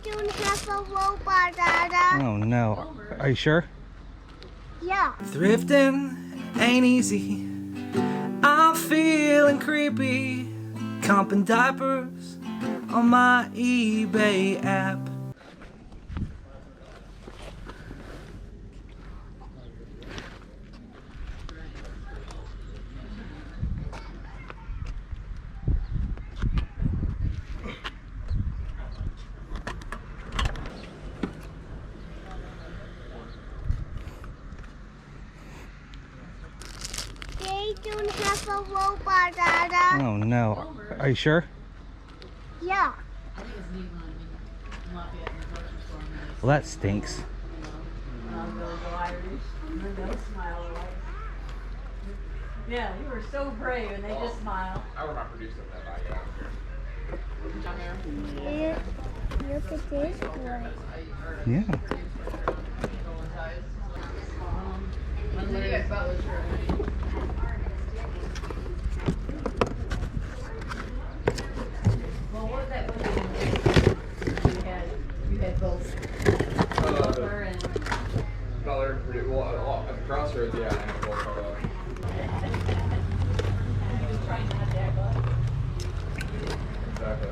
don't have a robot, Dada. Oh no. Are you sure? Yeah. Thrifting ain't easy. I'm feeling creepy. Comping diapers on my eBay app. They don't have a robot, Dada. Oh no. Are you sure? Yeah. Well, that stinks. Yeah, you were so brave and they just smile. I would not produce that back out here. Look at this one. Yeah. Well, what was that one you had both color and Color, pretty well. At the crossroads, yeah, I have a full color. Exactly.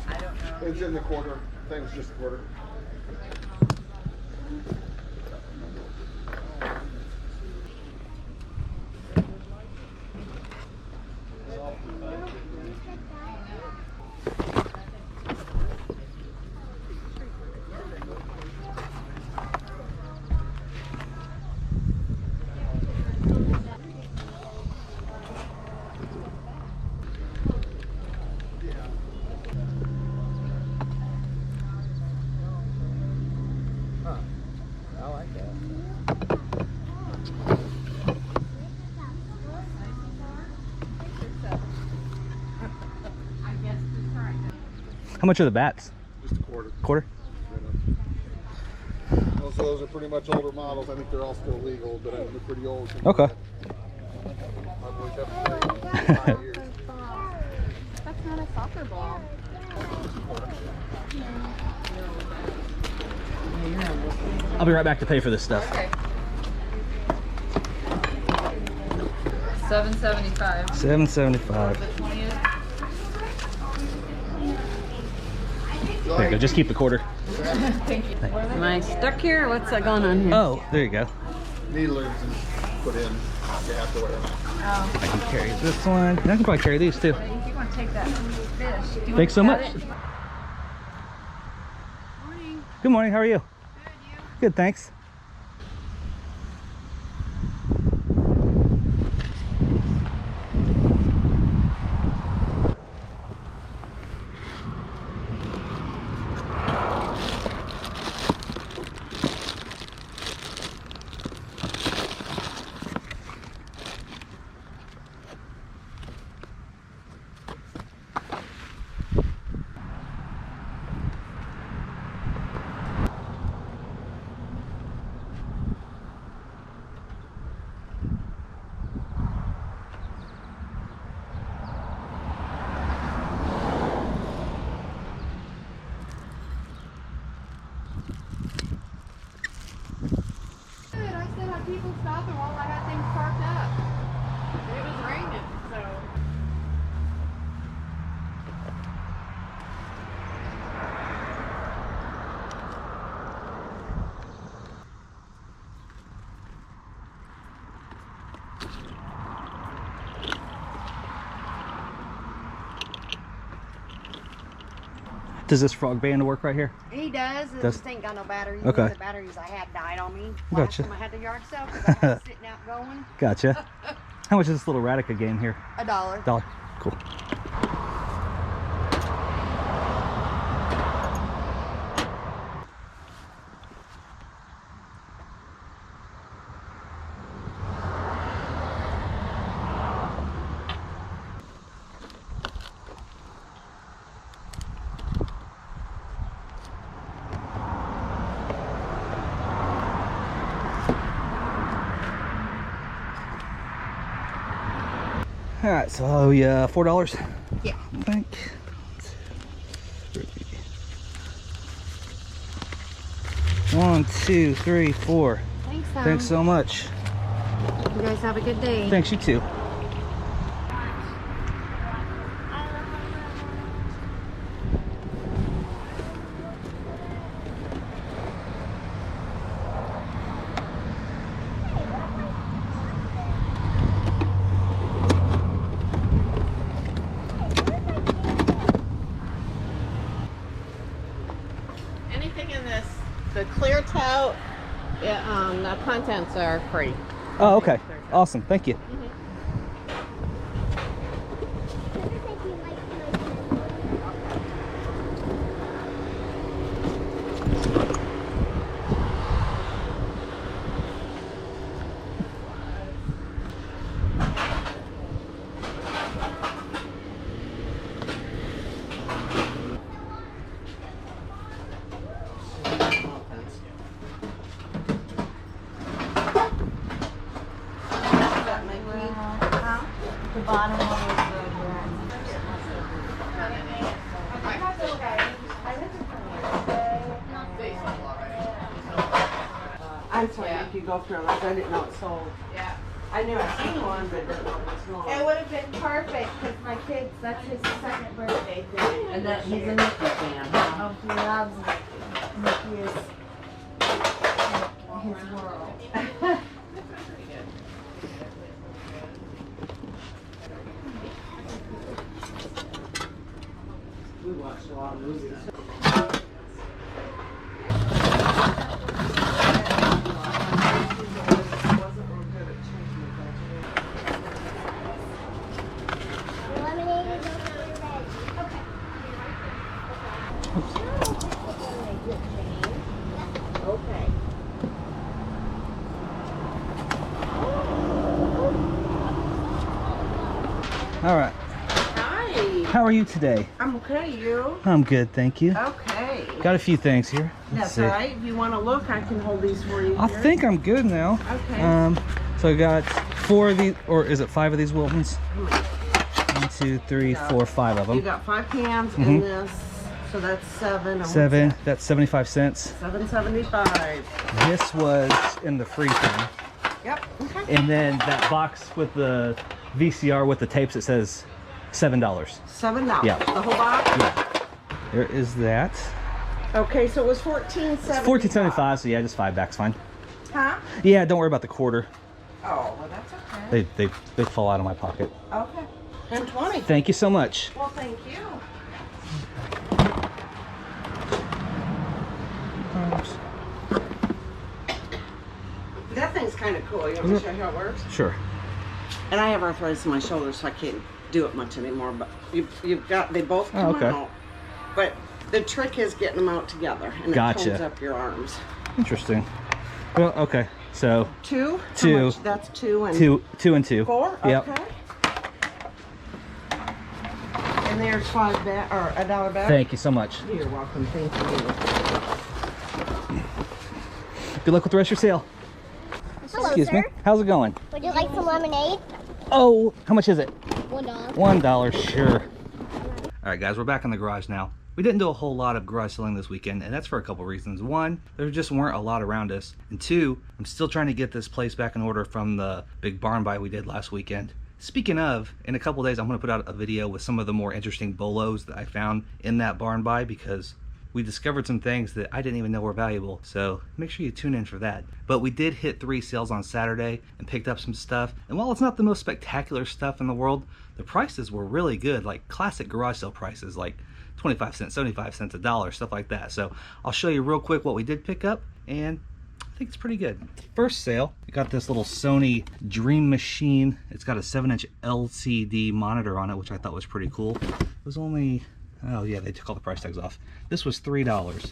I don't know. It's in the quarter. I think it's just a quarter. How much are the bats? Just a quarter. Quarter? Most of those are pretty much older models. I think they're all still legal, but they're pretty old. Okay. I've worked up to 5 years. That's not a soccer ball. I'll be right back to pay for this stuff. Okay. $7.75. $7.75. The 20th. There you go. Just keep the quarter. Thank you. Am I stuck here? What's going on here? Oh, there you go. Needlers and put in. You have to wear them. Oh. I can carry this one. I can probably carry these too. If you want to take that fish. Do you Thanks so want much. to cut it? Morning. Good morning. How are you? Good, you? Good, thanks. People stopping while I had things parked up. It was raining, so. Does this frog band work right here? He does. It Does- just ain't got no batteries. Okay. The batteries I had died on me. Gotcha. Last time I had the yard sale because I had it sitting out going. Gotcha. How much is this little Radica game here? $1. $1. Cool. All right, so oh yeah, $4. Yeah. I think. 1, 2, 3, 4. Thanks, Thanks so much. You guys have a good day. Thanks, you too. Anything in this, the clear tote, the contents are free. Oh, okay. Awesome. Thank you. The bottom one is I'm sorry if you go through it, I didn't know it sold. Yeah. I knew I'd seen one, but didn't know it was It long. would have been perfect because my kid's, that's his second birthday today. And that he's a Mickey fan, huh? Oh, he loves Mickey. Mickey is his world. We watched a lot of movies. Lemonade is ready. Okay. Okay. All right. Hi, How are you today? I'm okay, you? I'm good, thank you. Okay. Got a few things here. Let's That's see. all right. If you want to look, I can hold these for you I here. think I'm good now. Okay. So I got 4 of these, or is it 5 of these Wiltons? 1, 2, 3, 4, 5 of You them. got 5 cans in this, so that's 7. And 7. That's 75 cents. $7.75. This was in the free thing. Yep. Okay. And then that box with the VCR with the tapes, it says $7. $7. Yeah. The whole box. Yeah. There is that. Okay, so it was $14.75. It's $14.75, so yeah, just $5 fine. Huh? Yeah, don't worry about the quarter. Oh, well, that's okay. They fall out of my pocket. Okay. And 20. Thank you so much. Well, thank you. That thing's kind of cool. You want me to show you how it works? Sure. And I have arthritis in my shoulders, so I can't do it much anymore. But you've got, they both come okay. out. But the trick is getting them out together, and Gotcha. it holds up your arms. Interesting. Well, okay. So 2? How 2. much? That's 2 and 2 and 2. 4? Yep. Okay. And there's $5 back, or $1 back. Thank you so much. You're welcome. Thank you. Good luck with the rest of your sale. Hello, Excuse sir. me. How's it going? Would you like some lemonade? Oh, how much is it? $1. $1, sure. All right, guys, we're back in the garage now. We didn't do a whole lot of garage selling this weekend, and that's for a couple reasons. 1, there just weren't a lot around us. And 2, I'm still trying to get this place back in order from the big barn buy we did last weekend. Speaking of, in a couple days, I'm going to put out a video with some of the more interesting bolos that I found in that barn buy, because we discovered some things that I didn't even know were valuable. So make sure you tune in for that. But we did hit 3 sales on Saturday and picked up some stuff. And while it's not the most spectacular stuff in the world, the prices were really good, like classic garage sale prices, like 25 cents, 75 cents, $1, stuff like that. So I'll show you real quick what we did pick up, and I think it's pretty good. The first sale, we got this little Sony Dream Machine. It's got a 7-inch LCD monitor on it, which I thought was pretty cool. It was only, oh yeah, they took all the price tags off. This was $3.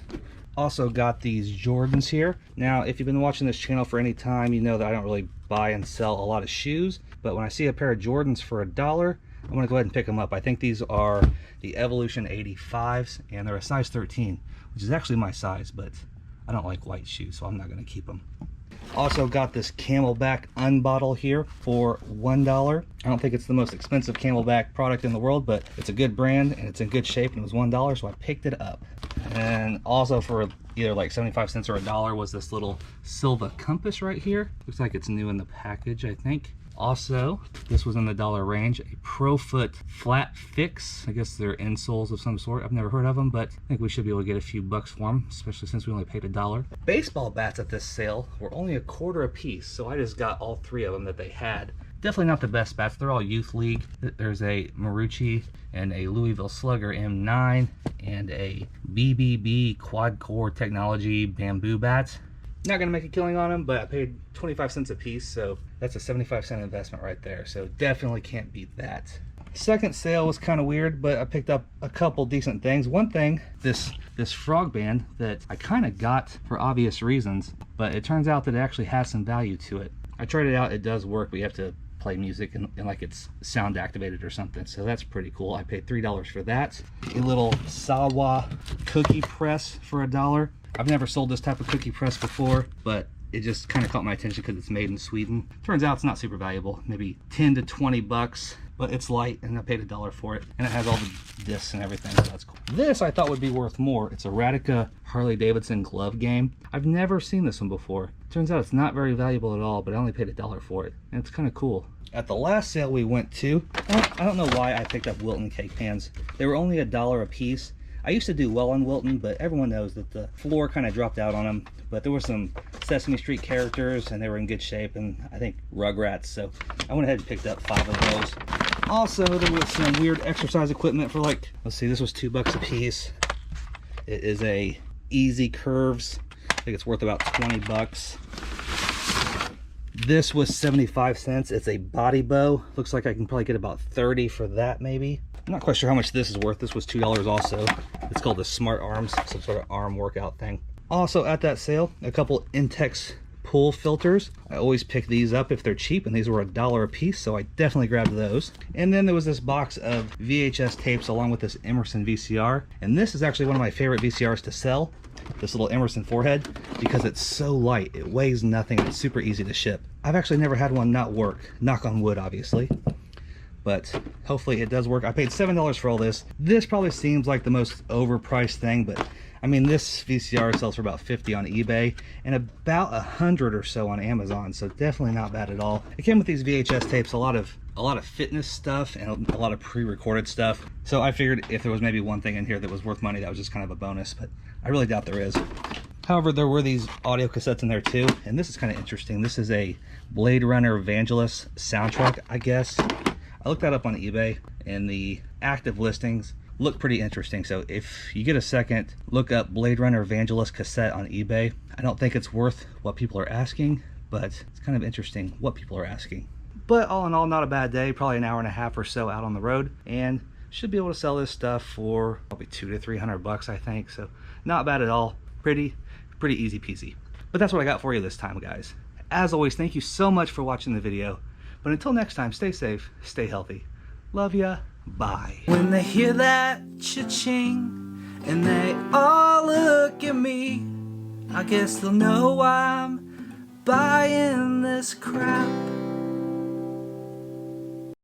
Also got these Jordans here. Now, if you've been watching this channel for any time, you know that I don't really buy and sell a lot of shoes, but when I see a pair of Jordans for $1, I'm gonna go ahead and pick them up. I think these are the Evolution 85s, and they're a size 13, which is actually my size, but I don't like white shoes, so I'm not gonna keep them. Also got this Camelbak unbottle here for $1. I don't think it's the most expensive Camelbak product in the world, but it's a good brand and it's in good shape, and it was $1, so I picked it up. And also for either like 75 cents or $1 was this little Silva Compass right here. Looks like it's new in the package, I think. Also, this was in the dollar range, a ProFoot flat fix. I guess they're insoles of some sort. I've never heard of them, but I think we should be able to get a few bucks for them, especially since we only paid $1. Baseball bats at this sale were only $1 a piece, so I just got all 3 of them that they had. Definitely not the best bats. They're all youth league. There's a Marucci and a Louisville Slugger M9 and a BBB quad core technology bamboo bats. Not gonna make a killing on them, but I paid 25 cents a piece, so that's a 75-cent investment right there. So definitely can't beat that. Second sale was kind of weird, but I picked up a couple decent things. One thing, this frog band that I kind of got for obvious reasons, but it turns out that it actually has some value to it. I tried it out, it does work, but you have to play music and like it's sound activated or something, so that's pretty cool. I paid $3 for that. A little Sawa cookie press for $1. I've never sold this type of cookie press before, but it just kind of caught my attention because it's made in Sweden. Turns out it's not super valuable, maybe 10 to 20 bucks, but it's light and I paid $1 for it, and it has all the discs and everything, so that's cool. This I thought would be worth more. It's a Radica Harley Davidson glove game. I've never seen this one before. Turns out it's not very valuable at all, but I only paid $1 for it, and it's kind of cool. At the last sale we went to, I don't know why I picked up Wilton cake pans. They were only $1 a piece. I used to do well on Wilton, but everyone knows that the floor kind of dropped out on them. But there were some Sesame Street characters, and they were in good shape, and I think Rugrats, so I went ahead and picked up 5 of those. Also, there was some weird exercise equipment for like, let's see, this was $2 a piece. It is a Easy Curves. I think it's worth about 20 bucks. This was 75 cents. It's a body bow. Looks like I can probably get about 30 for that maybe. I'm not quite sure how much this is worth. This was $2 also. It's called the Smart Arms, some sort of arm workout thing. Also at that sale, a couple Intex pool filters. I always pick these up if they're cheap, and these were $1 a piece, so I definitely grabbed those. And then there was this box of VHS tapes along with this Emerson Vcr, and this is actually one of my favorite VCRs to sell, this little Emerson forehead, because it's so light. It weighs nothing, and it's super easy to ship. I've actually never had one not work, knock on wood obviously, but hopefully it does work. I paid $7 for all this. This probably seems like the most overpriced thing, but I mean, this VCR sells for about $50 on eBay and about $100 or so on Amazon, so definitely not bad at all. It came with these VHS tapes, a lot of fitness stuff and a lot of pre-recorded stuff. So I figured if there was maybe one thing in here that was worth money, that was just kind of a bonus, but I really doubt there is. However, there were these audio cassettes in there too, and this is kind of interesting. This is a Blade Runner Vangelis soundtrack, I guess. I looked that up on eBay, and the active listings look pretty interesting. So if you get a second, look up Blade Runner Vangelis cassette on eBay. I don't think it's worth what people are asking, but it's kind of interesting what people are asking. But all in all, not a bad day. Probably an hour and a half or so out on the road, and should be able to sell this stuff for probably $200 to $300, I think. So not bad at all. Pretty easy peasy. But that's what I got for you this time, guys. As always, thank you so much for watching the video. But until next time, stay safe, stay healthy. Love ya. Bye. When they hear that cha-ching and they all look at me, I guess they'll know I'm buying this crap.